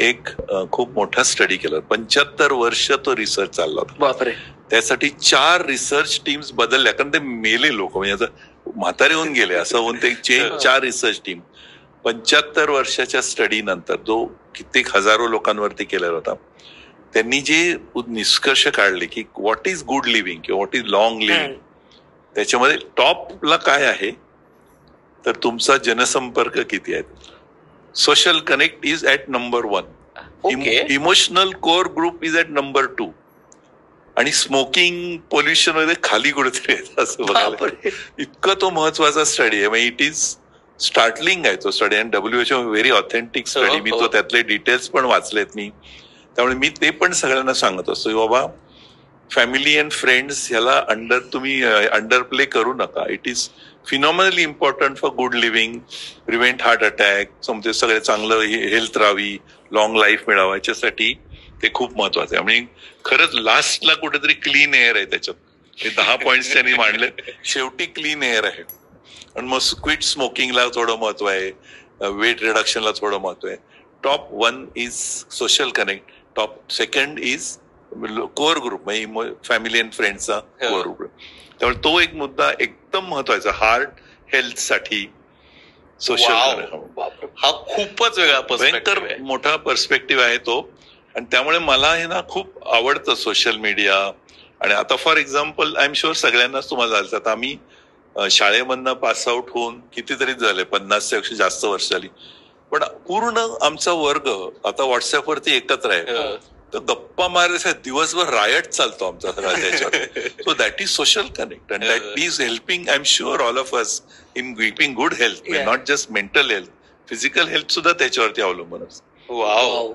एक खूप मोठा स्टडी केला. 75 वर्ष तो रिसर्च चालला होता. बापरे. त्यासाठी 4 रिसर्च टीम्स बदलल्या, कारण ते मेले लोक, म्हणजे म्हातारे होऊन गेले असं होऊन ते 4 रिसर्च टीम 75 वर्षाच्या स्टडी नंतर, जो कित्येक हजारो लोकांवरती केलेला होता, त्यांनी जे निष्कर्ष काढले की व्हॉट इज गुड लिव्हिंग किंवा व्हॉट इज लॉंग लिव्हिंग, त्याच्यामध्ये टॉपला काय आहे तर तुमचा जनसंपर्क किती आहे. Social connect is at number 1, emotional core group is at number 2, आणि स्मोकिंग पोल्युशन मध्ये खाली कुठेतरी येत असं बघायला. इतकं तो महत्वाचा स्टडी आहे. म्हणजे इट इज स्टार्टलिंग आहे तो स्टडी, आणि WHO व्हेरी ऑथेंटिक स्टडी. मी तो त्यातले डिटेल्स पण वाचलेत मी, त्यामुळे मी ते पण सगळ्यांना सांगत असतो की बाबा फॅमिली अँड फ्रेंड्स ह्याला तुम्ही अंडर प्ले करू नका. It is phenomenally important for good living, prevent heart attack, समजे सगळे चांगलं हेल्थ राहावी, लॉंग लाईफ मिळावं, याच्यासाठी ते खूप महत्वाचं आहे. म्हणजे खरंच लास्टला कुठेतरी क्लीन एअर आहे त्याच्यात. हे 10 पॉइंट्स त्यांनी मांडले, शेवटी क्लीन एअर आहे. आणि मग क्विट स्मोकिंगला थोडं महत्व आहे, वेट रिडक्शनला थोडं महत्व आहे. Top 1 is social connect, top 2 is core group, म्हणजे फॅमिली अँड फ्रेंडचा कोर ग्रुप. त्यामुळे तो एक मुद्दा एकदम महत्वाचा हार्ट हेल्थ साठी. सोशल हा खूपच वेगळा भयंकर मोठा पर्स्पेक्टिव्ह आहे तो. आणि त्यामुळे मला हे ना खूप आवडतं सोशल मीडिया. आणि आता for example I am sure सगळ्यांनाच तुम्हाला झालं, आता आम्ही शाळेमधनं पास आउट होऊन कितीतरी झाले, 50 पेक्षा जास्त वर्ष झाली, पण पूर्ण आमचा वर्ग आता व्हॉट्सअपवरती एकत्र आहे. तर गप्पा मारायचा दिवसभर रायट चालतो आमचा सगळा त्याच्यावर. So that is social connect and that is helping I am sure all of us in keeping good health, not just mental health, physical health सुद्धा त्याच्यावरती अवलंबून असते. वाव.